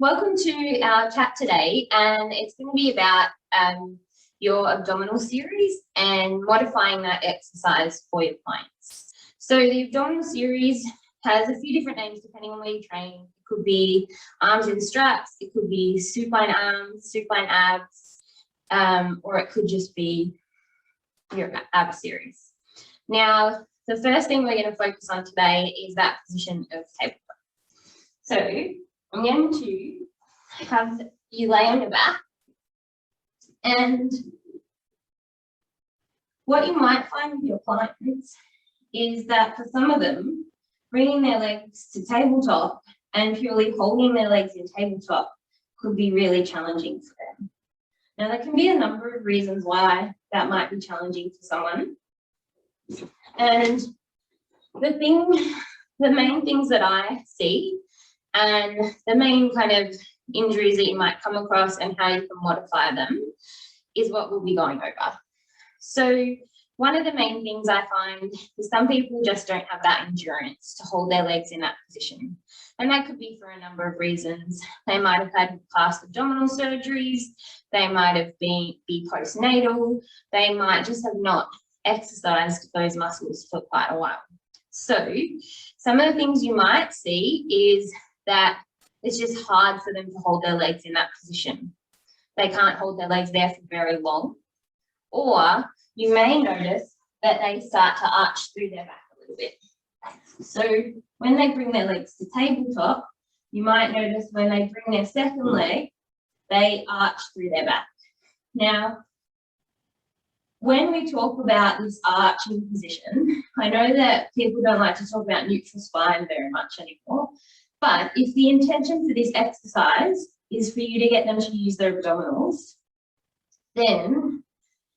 Welcome to our chat today, and it's going to be about your abdominal series and modifying that exercise for your clients. So the abdominal series has a few different names depending on where you train. It could be arms in straps, it could be supine arms, supine abs, or it could just be your ab series. Now, the first thing we're going to focus on today is that position of tabletop. So I'm going to have you lay on your back, and what you might find with your clients is that for some of them, bringing their legs to tabletop and purely holding their legs in tabletop could be really challenging for them. Now, there can be a number of reasons why that might be challenging for someone. And the main things that I see and the main kind of injuries that you might come across and how you can modify them is what we'll be going over. So one of the main things I find is some people just don't have that endurance to hold their legs in that position. And that could be for a number of reasons. They might have had past abdominal surgeries, they might have been postnatal, they might just have not exercised those muscles for quite a while. So some of the things you might see is that it's just hard for them to hold their legs in that position. They can't hold their legs there for very long. Or you may notice that they start to arch through their back a little bit. So when they bring their legs to tabletop, you might notice when they bring their second leg, they arch through their back. Now, when we talk about this arching position, I know that people don't like to talk about neutral spine very much anymore, but if the intention for this exercise is for you to get them to use their abdominals, then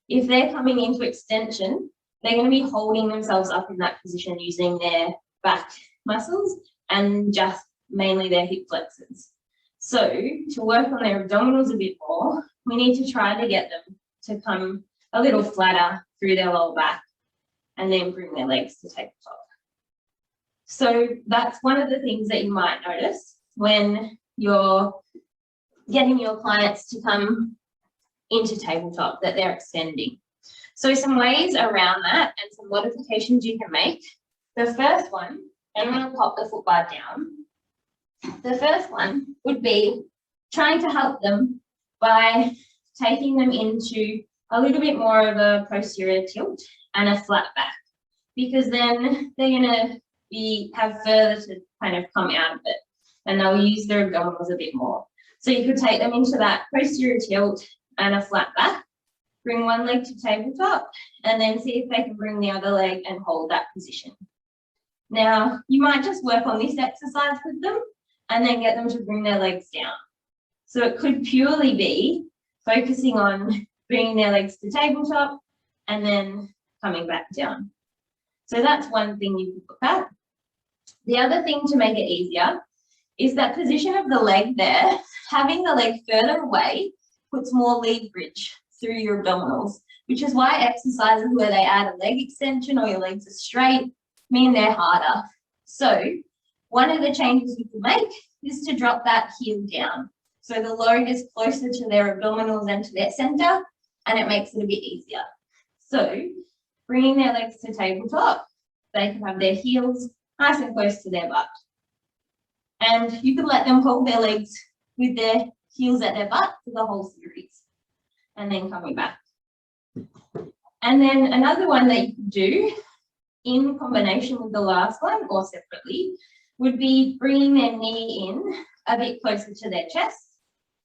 if they're coming into extension, they're going to be holding themselves up in that position using their back muscles and just mainly their hip flexors. So to work on their abdominals a bit more, we need to try to get them to come a little flatter through their lower back and then bring their legs to tabletop. So that's one of the things that you might notice when you're getting your clients to come into tabletop, that they're extending. So some ways around that and some modifications you can make. The first one, and I'm going to pop the foot bar down. The first one would be trying to help them by taking them into a little bit more of a posterior tilt and a flat back, because then they're going to have further to kind of come out of it and they'll use their abdominals a bit more. So you could take them into that posterior tilt and a flat back, bring one leg to tabletop, and then see if they can bring the other leg and hold that position. Now, you might just work on this exercise with them and then get them to bring their legs down. So it could purely be focusing on bringing their legs to tabletop and then coming back down. So that's one thing you could look at. The other thing to make it easier is that position of the leg there. Having the leg further away puts more leverage through your abdominals, which is why exercises where they add a leg extension or your legs are straight mean they're harder. So one of the changes you can make is to drop that heel down. So the load is closer to their abdominals and to their center, and it makes it a bit easier. So bringing their legs to tabletop, they can have their heels nice and close to their butt. And you can let them hold their legs with their heels at their butt for the whole series, and then coming back. And then another one that you could do in combination with the last one or separately would be bringing their knee in a bit closer to their chest.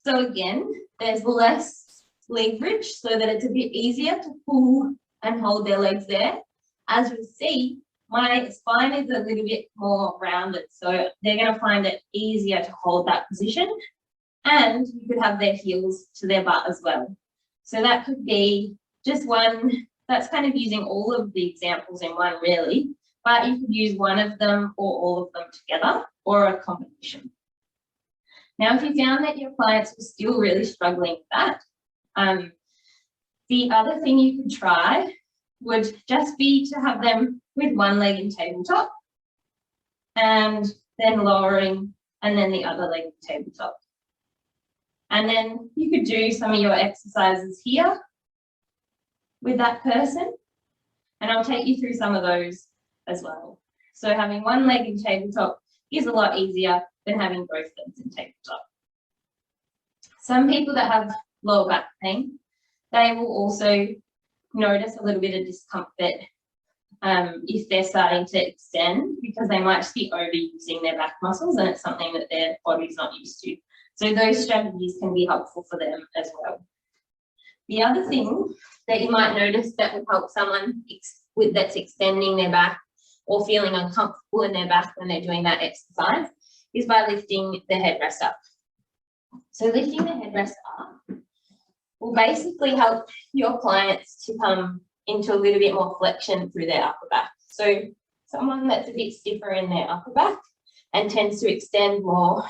So again, there's less leverage so that it's a bit easier to pull and hold their legs there. As we see, my spine is a little bit more rounded, so they're going to find it easier to hold that position. And you could have their heels to their butt as well. So that could be just one, that's kind of using all of the examples in one really, but you could use one of them or all of them together or a combination. Now, if you found that your clients were still really struggling with that, the other thing you could try would just be to have them with one leg in tabletop and then lowering and then the other leg in tabletop. And then you could do some of your exercises here with that person. And I'll take you through some of those as well. So having one leg in tabletop is a lot easier than having both legs in tabletop. Some people that have lower back pain, they will also notice a little bit of discomfort if they're starting to extend, because they might just be overusing their back muscles and it's something that their body's not used to. So those strategies can be helpful for them as well. The other thing that you might notice that would help someone that's extending their back or feeling uncomfortable in their back when they're doing that exercise is by lifting the headrest up. So lifting the headrest up will basically help your clients to come into a little bit more flexion through their upper back. So someone that's a bit stiffer in their upper back and tends to extend more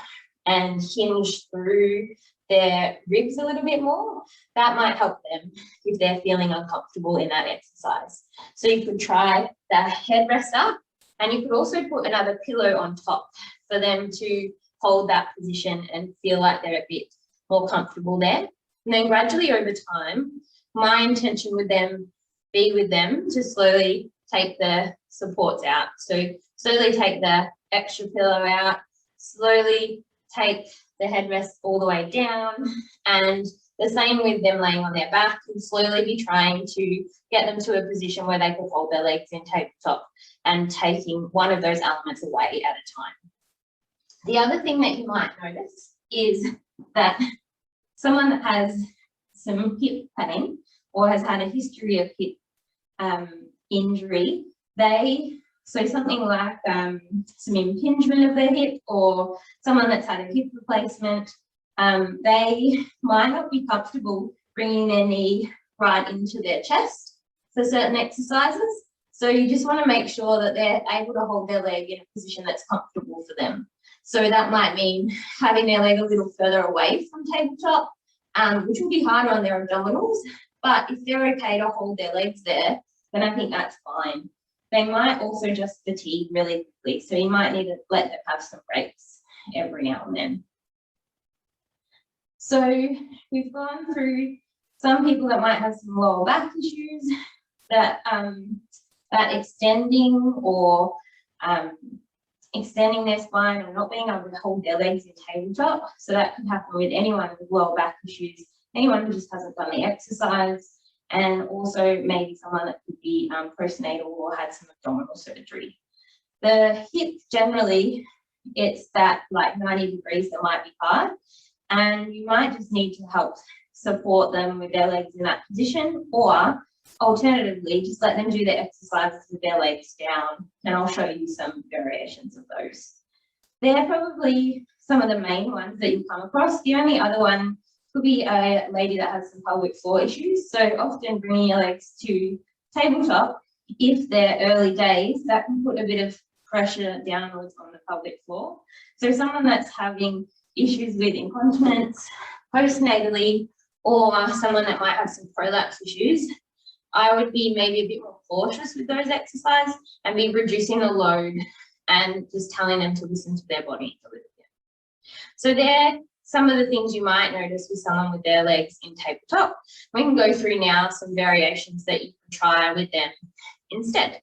and hinge through their ribs a little bit more, that might help them if they're feeling uncomfortable in that exercise. So you could try the headrest up, and you could also put another pillow on top for them to hold that position and feel like they're a bit more comfortable there. And then gradually over time, my intention would then be with them to slowly take the supports out. So slowly take the extra pillow out, slowly take the headrest all the way down, and the same with them laying on their back, and slowly be trying to get them to a position where they can hold their legs in tabletop and taking one of those elements away at a time. The other thing that you might notice is that someone that has some hip pain or has had a history of hip injury, so something like some impingement of their hip, or someone that's had a hip replacement, they might not be comfortable bringing their knee right into their chest for certain exercises. So you just want to make sure that they're able to hold their leg in a position that's comfortable for them. So that might mean having their leg a little further away from tabletop, which will be harder on their abdominals. But if they're okay to hold their legs there, then I think that's fine. They might also just fatigue really quickly, so you might need to let them have some breaks every now and then. So we've gone through some people that might have some lower back issues, that extending or extending their spine or not being able to hold their legs in tabletop. So that could happen with anyone with lower back issues, anyone who just hasn't done the exercise, and also maybe someone that could be postnatal or had some abdominal surgery. The hip, generally, it's that like 90 degrees that might be hard, and you might just need to help support them with their legs in that position, or alternatively, just let them do the exercises with their legs down, and I'll show you some variations of those. They're probably some of the main ones that you come across. The only other one could be a lady that has some pelvic floor issues. So often bringing your legs to tabletop, if they're early days, that can put a bit of pressure downwards on the pelvic floor. So someone that's having issues with incontinence postnatally, or someone that might have some prolapse issues, I would be maybe a bit more cautious with those exercises and be reducing the load and just telling them to listen to their body a little bit. So they're some of the things you might notice with someone with their legs in tabletop. We can go through now some variations that you can try with them instead.